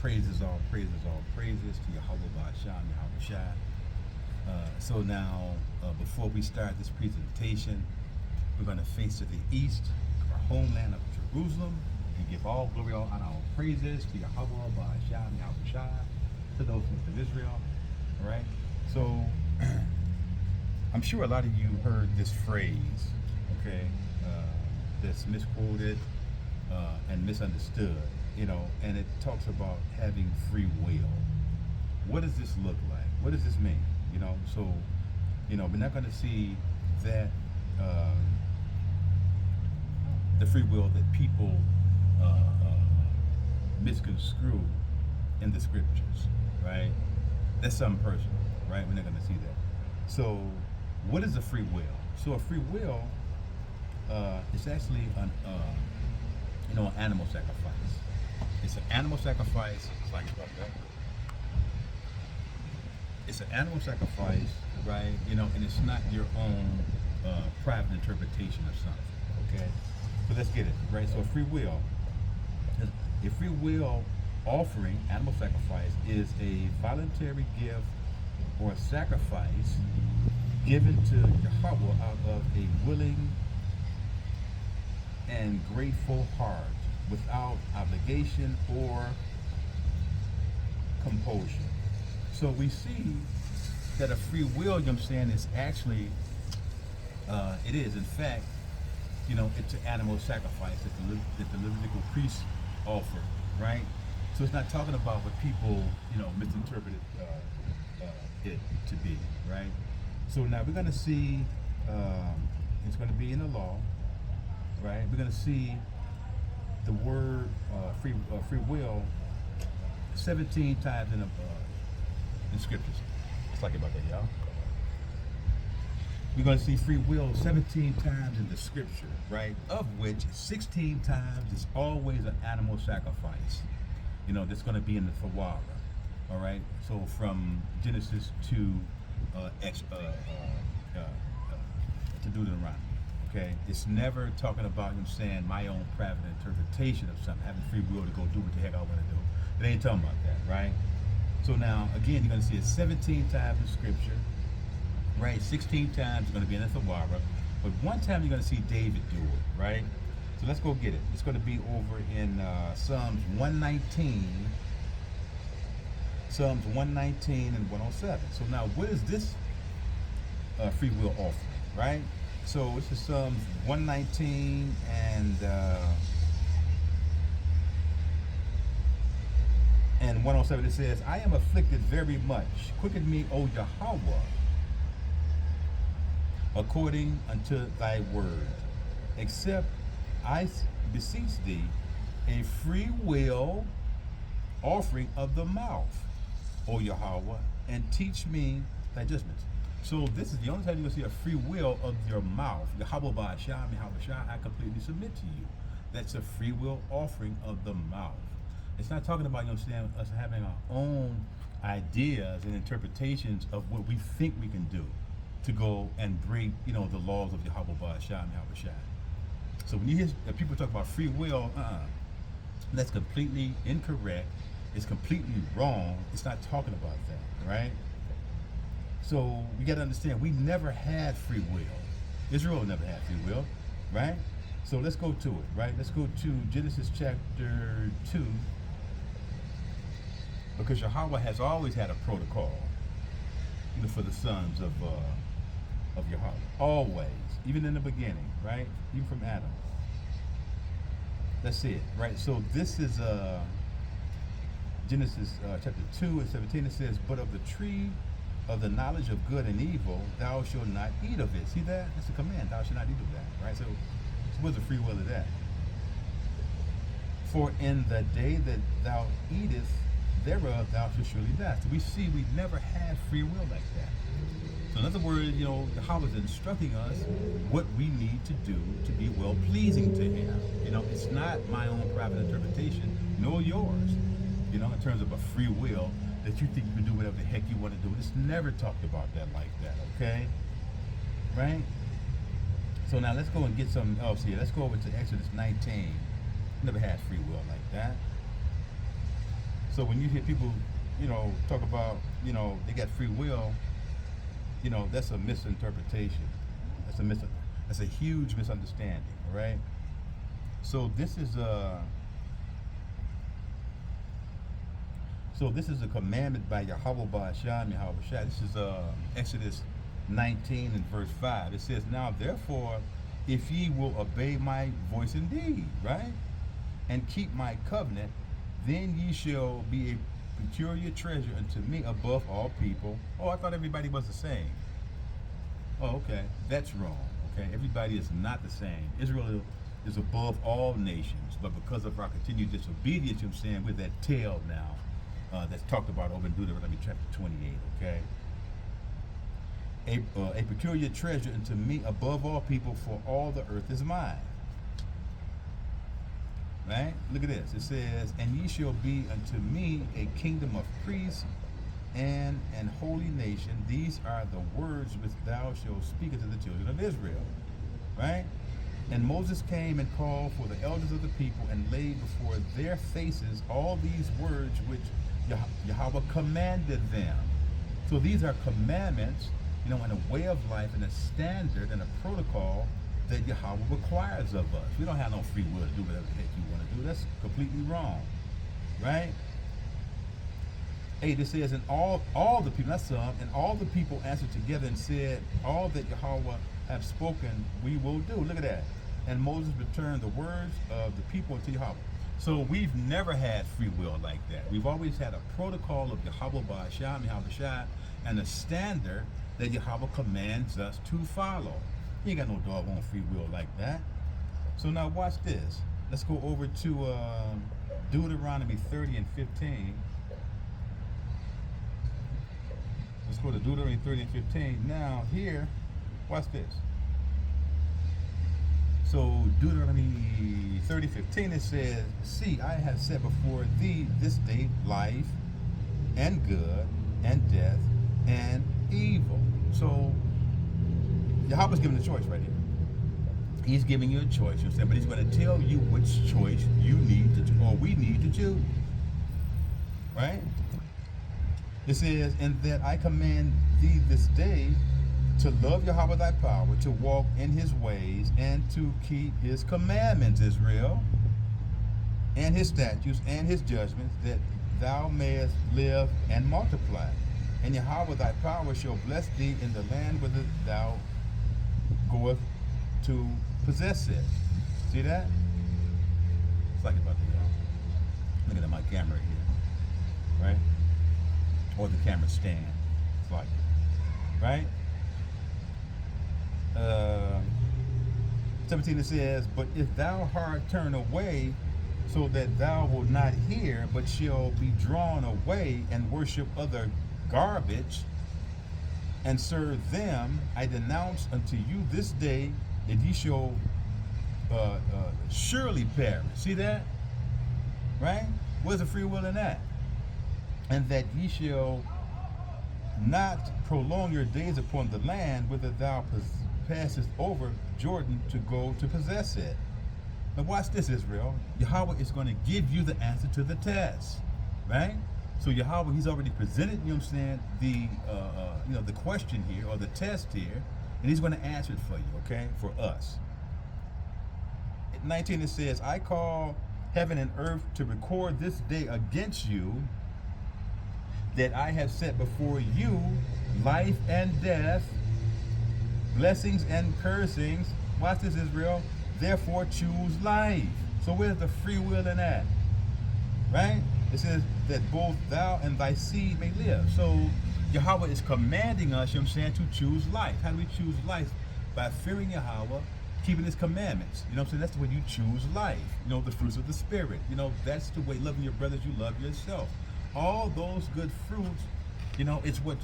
all praises, all praises to Yahweh Ba'asham, Yahweh Shai. So now, before we start this presentation, we're going to face to the east, our homeland of Jerusalem, and give all glory, all honor, all praises to Yahweh Ba'asham, Yahweh Shai, to those of Israel. All right? So, I'm sure a lot of you heard this phrase, okay, that's misquoted and misunderstood, and it talks about having free will. What does this look like? What does this mean? So, we're not going to see that the free will that people misconstrue in the scriptures, right? That's something personal, right? We're not going to see that. So, what is a free will? So, a free will is actually an animal sacrifice. It's an animal sacrifice. It's like about that. It's an animal sacrifice, right? And it's not your own private interpretation of something. Okay, so let's get it right. So, a free will offering, animal sacrifice, is a voluntary gift or sacrifice given to Yahweh out of a willing and grateful heart, without obligation or compulsion. So we see that a free will, is actually, it is, in fact, it's an animal sacrifice that the Levitical priests offer, right? So it's not talking about what people, misinterpreted it to be, right? So now we're going to see, it's going to be in the law, right? We're going to see the word free will 17 times in scriptures. Let's talk about that, y'all. We're going to see free will 17 times in the scripture, right? Of which 16 times is always an animal sacrifice. That's going to be in the Thawara. All right. So from Genesis to Deuteronomy. Okay. It's never talking about my own private interpretation of something, having free will to go do what the heck I want to do. It ain't talking about that, right? So now, again, you're going to see it 17 times in Scripture, right? 16 times it's going to be in the Thawara, but one time you're going to see David do it, right? So let's go get it. It's going to be over in Psalms 119, Psalms 119 and 107. So now, what is this free will offering, right? So this is Psalms 119 and 107. It says, "I am afflicted very much. Quicken me, O Yahweh, according unto thy word. Except I beseech thee a free will offering of the mouth, O Yahweh, and teach me thy judgments." So this is the only time you're going to see a free will of your mouth. Yahweh Ba'asham, Yahweh Shai, I completely submit to you. That's a free will offering of the mouth. It's not talking about, us having our own ideas and interpretations of what we think we can do to go and break, the laws of Yahweh Ba'asham, Yahweh Shai. So when you hear people talk about free will, that's completely incorrect. It's completely wrong. It's not talking about that, right? So we got to understand, we never had free will. Israel never had free will, right? So let's go to it, right? Let's go to Genesis chapter 2, because Yahweh has always had a protocol, for the sons of Yahweh. Always, even in the beginning, right? Even from Adam. Let's see it, right? So this is Genesis chapter 2 and 17. It says, "But of the tree of the knowledge of good and evil, thou shalt not eat of it." See that? That's a command. Thou shalt not eat of that, right? So what's the free will of that? "For in the day that thou eatest thereof, thou shalt surely die." So we see we never had free will like that. So in other words, Yahweh is instructing us what we need to do to be well pleasing to Him. It's not my own private interpretation, nor yours. In terms of a free will that you think you can do whatever the heck you want to do. It's never talked about that like that, okay? Right? So now let's go and get some else here. Let's go over to Exodus 19. Never had free will like that. So when you hear people, talk about, they got free will, that's a misinterpretation. That's a mis- that's a huge misunderstanding, right? So this is a commandment by Yahweh Ba'asham Yahweh Shai. This is Exodus 19 and verse 5. It says, "Now therefore, if ye will obey my voice indeed, right, and keep my covenant, then ye shall be a peculiar treasure unto me above all people." Oh, I thought everybody was the same. Oh, okay. That's wrong. Okay. Everybody is not the same. Israel is above all nations, but because of our continued disobedience, I'm saying, we're that tail now that's talked about over in Deuteronomy chapter 28. Okay. A peculiar treasure unto me above all people, for all the earth is mine. Right? Look at this. It says, "And ye shall be unto me a kingdom of priests and an holy nation. These are the words which thou shalt speak unto the children of Israel." Right? And Moses came and called for the elders of the people and laid before their faces all these words which Yahweh commanded them. So these are commandments, and a way of life and a standard and a protocol that Yahweh requires of us. We don't have no free will to do whatever the heck you want to do. That's completely wrong. Right? 8, it says, "And all the people," that's some, "and all the people answered together and said, All that Yahweh have spoken, we will do." Look at that. "And Moses returned the words of the people to Yahweh." So we've never had free will like that. We've always had a protocol of Yahweh Ba'asham Yahweh Shai, and a standard that Yahweh commands us to follow. You ain't got no doggone free will like that. So now watch this. Let's go over to Deuteronomy 30 and 15. Let's go to Deuteronomy 30 and 15. Now here, watch this. So Deuteronomy 30:15, it says, "See, I have set before thee this day life and good and death and evil." So Yahweh's giving a choice right here. He's giving you a choice, but he's going to tell you which choice you need to, or we need to choose. Right? It says, "And that I command thee this day to love Yahweh thy power, to walk in his ways, and to keep his commandments, Israel, and his statutes and his judgments, that thou mayest live and multiply. And Yahweh thy power shall bless thee in the land whither thou goeth to possess it." See that? It's like about the looking at my camera here, right? Or the camera stand. It's like, right? 17, it says, "But if thou heart turn away, so that thou wilt not hear, but shall be drawn away and worship other garbage and serve them, I denounce unto you this day that ye shall surely perish." See that? Right? Where's the free will in that? "And that ye shall not prolong your days upon the land whither thou passest over Jordan to go to possess it." Now watch this, Israel. Yahweh is going to give you the answer to the test, right? So Yahweh, he's already presented, the question here, or the test here, and he's going to answer it for you, okay, for us. At 19, it says, "I call heaven and earth to record this day against you, that I have set before you life and death, blessings and cursings." Watch this, Israel. "Therefore choose life." So where's the free will in that? Right? It says that both thou and thy seed may live. So Yahweh is commanding us, to choose life. How do we choose life? By fearing Yahweh, keeping his commandments. That's the way you choose life. The fruits of the Spirit. That's the way, loving your brothers, you love yourself. All those good fruits, it's what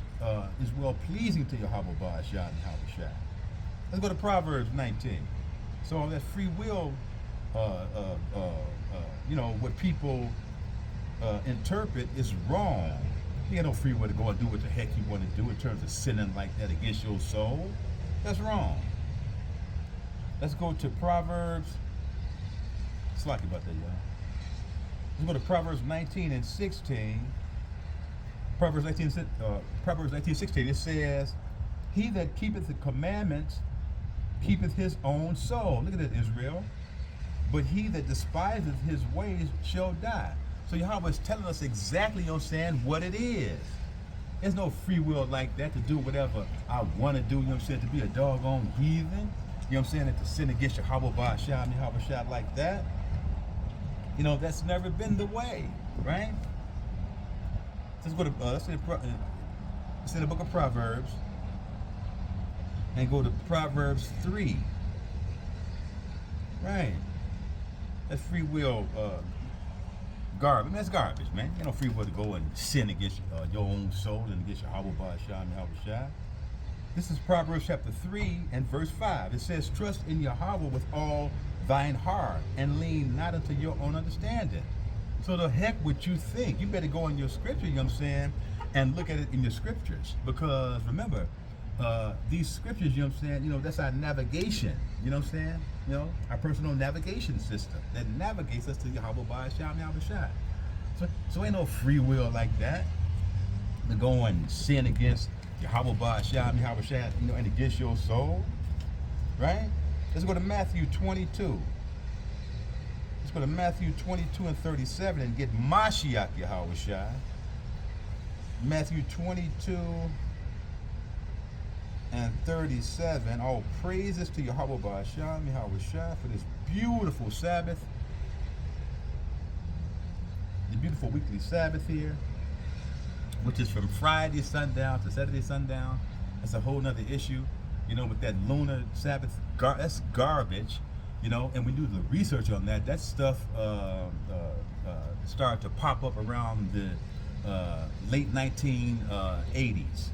is well pleasing to Yahweh Ba'asham and Yahweh Shai. Let's go to Proverbs 19. So that free will, what people interpret is wrong. You got no free will to go and do what the heck you want to do in terms of sinning like that against your soul. That's wrong. Let's go to Proverbs. It's like about that, y'all. Let's go to Proverbs 19 and 16. Proverbs 19, Proverbs 19:16. It says, "He that keepeth the commandments keepeth his own soul." Look at it, Israel. "But he that despiseth his ways shall die." So Yahweh is telling us exactly, what it is. There's no free will like that to do whatever I want to do, to be a doggone heathen. And to sin against Yahweh Ba'asham, Yahweh Shah like that. That's never been the way, right? Let's go to, let's in the book of Proverbs, and go to Proverbs 3. Right. That's free will garbage. That's garbage, man. You know, free will to go and sin against your own soul and against Yahweh Ba'asham, Yahweh Shah. This is Proverbs chapter 3 and verse 5. It says, "Trust in Yahweh with all thine heart, and lean not unto your own understanding." So the heck what you think? You better go in your scripture, and look at it in your scriptures. Because remember, these scriptures, that's our navigation. Our personal navigation system that navigates us to Yahweh Ba'asham, Yahweh Shah. So ain't no free will like that to go and sin against Yahweh Ba'asham, Yahweh Shah, and against your soul, right? Let's go to Matthew 22. Let's go to Matthew 22 and 37 and get Mashiach Yahweh Shah. Matthew 22 and 37. All praises to Yahweh Ba'asham, Yahweh Shah, for this beautiful Sabbath. The beautiful weekly Sabbath here, which is from Friday sundown to Saturday sundown. That's a whole nother issue, with that lunar Sabbath. That's garbage, and we do the research on that. That stuff started to pop up around the late 1980s.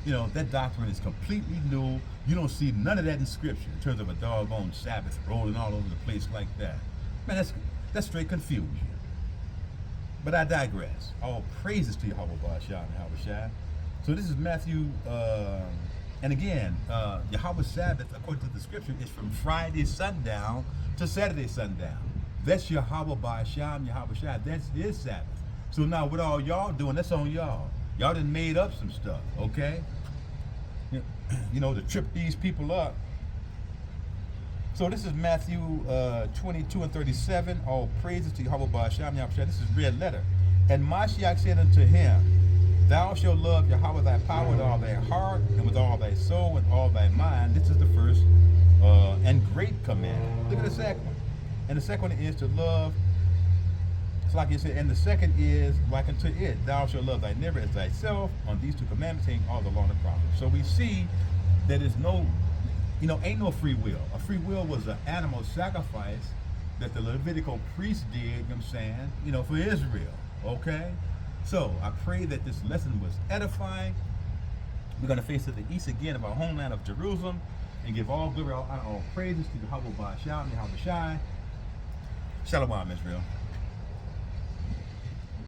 That doctrine is completely new. You don't see none of that in Scripture in terms of a doggone Sabbath rolling all over the place like that. Man, that's straight confusion. But I digress. All praises to Yahweh Ba'asham and Yahweh Shah. So this is Matthew, and again, Yahweh's Sabbath, according to the Scripture, is from Friday sundown to Saturday sundown. That's Yahweh Ba'asham, Yahweh Shah. That's his Sabbath. So now what all y'all doing, that's on y'all. Y'all done made up some stuff, okay? To trip these people up. So this is Matthew 22 and 37. All praises to Yahweh Ba'asham, Yahweh Shah. This is red letter. "And Mashiach said unto him, Thou shalt love Yahweh thy power with all thy heart, and with all thy soul, and all thy mind." This is the first and great commandment. Look at the second one. And the second one is to love. It's like it said, and the second is like unto it, "Thou shalt love thy neighbor as thyself." On these two commandments hang all the law and the prophets. So we see that there's no, ain't no free will. A free will was an animal sacrifice that the Levitical priest did, for Israel. Okay? So I pray that this lesson was edifying. We're going to face to the east again of our homeland of Jerusalem and give all glory, all honor, all praises to Yahweh Ba'asham, Yahweh Shai. Shalom, Israel.